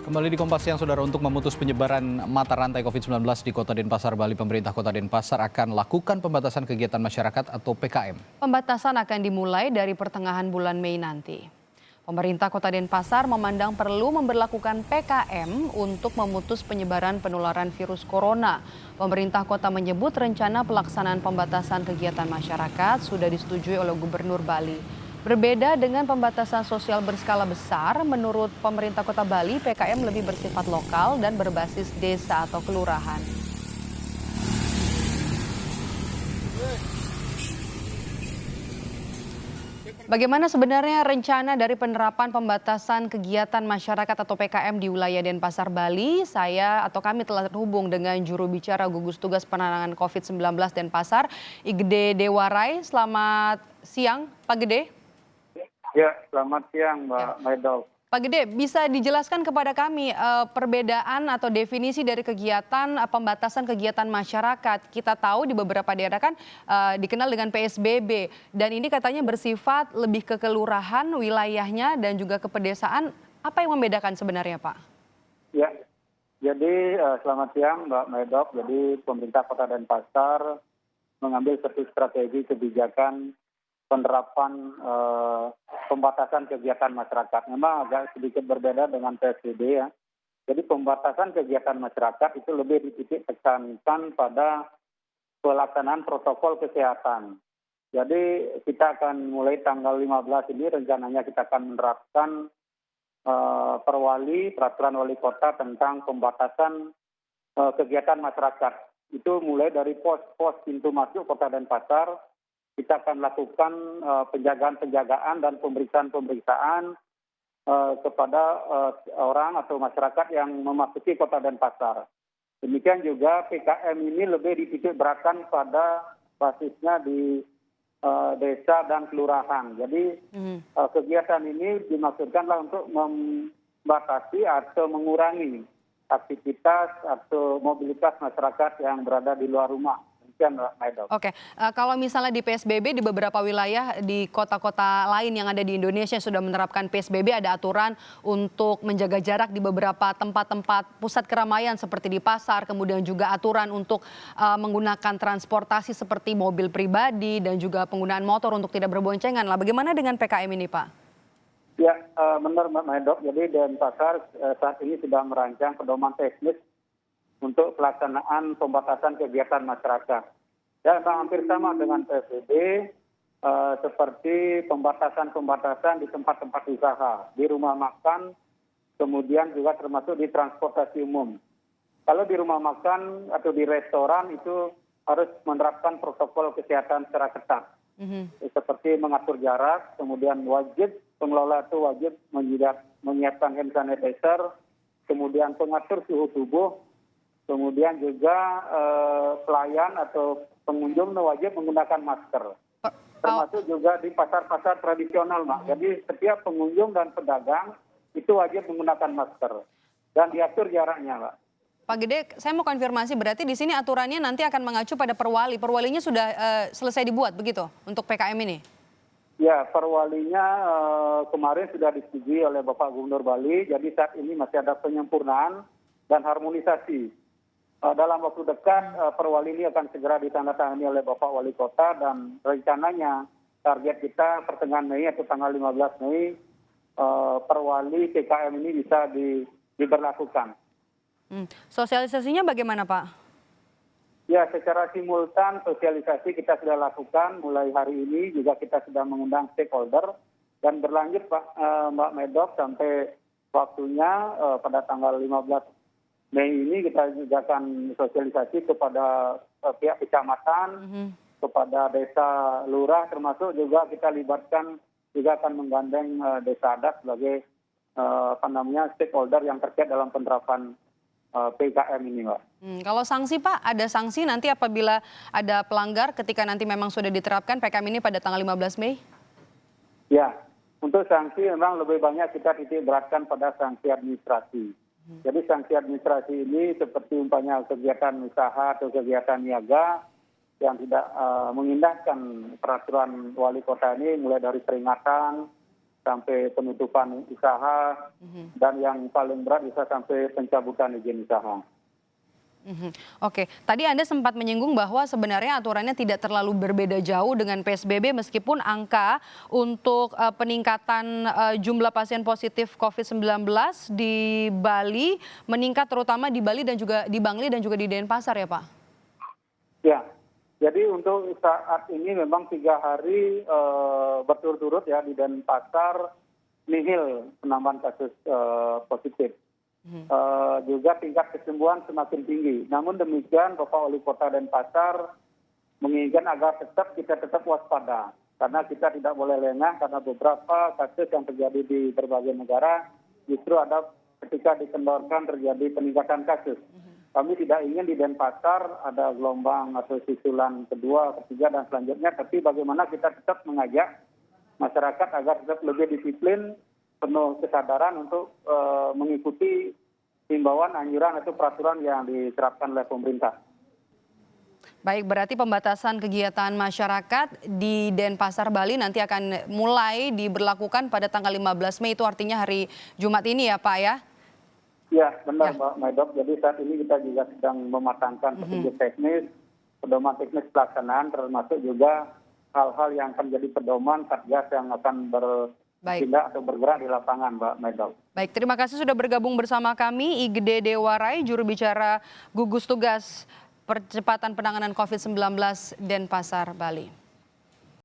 Kembali di Kompas Siang, Saudara, untuk memutus penyebaran mata rantai COVID-19 di Kota Denpasar, Bali, pemerintah Kota Denpasar akan lakukan pembatasan kegiatan masyarakat atau PKM. Pembatasan akan dimulai dari pertengahan bulan Mei nanti. Pemerintah Kota Denpasar memandang perlu memberlakukan PKM untuk memutus penyebaran penularan virus corona. Pemerintah kota menyebut rencana pelaksanaan pembatasan kegiatan masyarakat sudah disetujui oleh Gubernur Bali. Berbeda dengan pembatasan sosial berskala besar, menurut pemerintah Kota Bali, PKM lebih bersifat lokal dan berbasis desa atau kelurahan. Bagaimana sebenarnya rencana dari penerapan pembatasan kegiatan masyarakat atau PKM di wilayah Denpasar, Bali? Kami telah terhubung dengan juru bicara gugus tugas penanganan COVID-19 Denpasar, Igede Dewarai. Selamat siang, Pak Gede. Ya, selamat siang Mbak Maidol. Pak Gede, bisa dijelaskan kepada kami perbedaan atau definisi dari kegiatan pembatasan kegiatan masyarakat. Kita tahu di beberapa daerah kan dikenal dengan PSBB dan ini katanya bersifat lebih ke kelurahan wilayahnya dan juga ke pedesaan. Apa yang membedakan sebenarnya, Pak? Ya, jadi selamat siang Mbak Maidol. Jadi pemerintah Kota Denpasar mengambil satu strategi kebijakan penerapan pembatasan kegiatan masyarakat. Memang agak sedikit berbeda dengan PSBB ya. Jadi pembatasan kegiatan masyarakat itu lebih dititik tekankan pada pelaksanaan protokol kesehatan. Jadi kita akan mulai tanggal 15 ini rencananya kita akan menerapkan peraturan wali kota tentang pembatasan kegiatan masyarakat. Itu mulai dari pos-pos pintu masuk Kota Denpasar. Kita akan lakukan penjagaan dan pemeriksaan kepada orang atau masyarakat yang memasuki Kota Denpasar. Demikian juga PKM ini lebih dititik beratkan pada basisnya di desa dan kelurahan. Jadi kegiatan ini dimaksudkanlah untuk membatasi atau mengurangi aktivitas atau mobilitas masyarakat yang berada di luar rumah. Oke, kalau misalnya di PSBB di beberapa wilayah di kota-kota lain yang ada di Indonesia yang sudah menerapkan PSBB, ada aturan untuk menjaga jarak di beberapa tempat-tempat pusat keramaian seperti di pasar, kemudian juga aturan untuk menggunakan transportasi seperti mobil pribadi dan juga penggunaan motor untuk tidak berboncengan. Lah, bagaimana dengan PKM ini, Pak? Ya, benar Mbak Maidok. Jadi Denpasar saat ini sedang merancang pedoman teknis untuk pelaksanaan pembatasan kegiatan masyarakat. Ya, hampir sama dengan PSBB, seperti pembatasan-pembatasan di tempat-tempat usaha, di rumah makan, kemudian juga termasuk di transportasi umum. Kalau di rumah makan atau di restoran itu harus menerapkan protokol kesehatan secara ketat. Seperti mengatur jarak, kemudian pengelola itu wajib menyiapkan hand sanitizer, kemudian pengatur suhu tubuh, kemudian juga pelayan atau pengunjung wajib menggunakan masker. Termasuk juga di pasar-pasar tradisional, Mak. Jadi setiap pengunjung dan pedagang itu wajib menggunakan masker. Dan diatur jaraknya, Pak. Pak Gede, saya mau konfirmasi, berarti di sini aturannya nanti akan mengacu pada perwali. Perwalinya sudah selesai dibuat begitu untuk PKM ini? Ya, perwalinya kemarin sudah disetujui oleh Bapak Gubernur Bali. Jadi saat ini masih ada penyempurnaan dan harmonisasi. Dalam waktu dekat perwali ini akan segera ditandatangani oleh Bapak Wali Kota dan rencananya target kita pertengahan Mei atau tanggal 15 Mei perwali PKM ini bisa diberlakukan. Sosialisasinya bagaimana, Pak? Ya, secara simultan sosialisasi kita sudah lakukan mulai hari ini, juga kita sudah mengundang stakeholder dan berlanjut Mbak Medok sampai waktunya pada tanggal 15 Mei ini kita juga akan sosialisasi kepada pihak kecamatan, kepada desa lurah, termasuk juga kita libatkan juga akan menggandeng desa adat sebagai stakeholder yang terkait dalam penerapan PKM ini, Mbak. Kalau sanksi, Pak, ada sanksi nanti apabila ada pelanggar ketika nanti memang sudah diterapkan PKM ini pada tanggal 15 Mei? Ya, untuk sanksi memang lebih banyak kita titik beratkan pada sanksi administrasi. Jadi sanksi administrasi ini seperti umpamanya kegiatan usaha atau kegiatan niaga yang tidak mengindahkan peraturan wali kota ini, mulai dari peringatan, sampai penutupan usaha, dan yang paling berat bisa sampai pencabutan izin usaha. Oke, tadi Anda sempat menyinggung bahwa sebenarnya aturannya tidak terlalu berbeda jauh dengan PSBB meskipun angka untuk peningkatan jumlah pasien positif COVID-19 di Bali meningkat terutama di Bali dan juga di Bangli dan juga di Denpasar ya Pak? Ya, jadi untuk saat ini memang 3 hari berturut-turut ya di Denpasar nihil penambahan kasus positif. Juga tingkat kesembuhan semakin tinggi. Namun demikian Bapak Wali Kota Denpasar menginginkan agar kita tetap waspada. Karena kita tidak boleh lengah karena beberapa kasus yang terjadi di berbagai negara justru ada ketika dikendorkan terjadi peningkatan kasus. Kami tidak ingin di Denpasar ada gelombang atau susulan kedua, ketiga dan selanjutnya. Tapi bagaimana kita tetap mengajak masyarakat agar tetap lebih disiplin, penuh kesadaran untuk mengikuti himbauan, anjuran atau peraturan yang diterapkan oleh pemerintah. Baik, berarti pembatasan kegiatan masyarakat di Denpasar, Bali nanti akan mulai diberlakukan pada tanggal 15 Mei, itu artinya hari Jumat ini ya Pak ya? Ya, benar Mbak Maidop. Jadi saat ini kita juga sedang mematangkan petunjuk teknis, pedoman teknis pelaksanaan, termasuk juga hal-hal yang akan jadi pedoman Satgas yang akan bertindak atau bergerak di lapangan, Mbak Maidop. Baik, terima kasih sudah bergabung bersama kami Igede Dewarai, juru bicara gugus tugas percepatan penanganan COVID-19 Denpasar, Bali.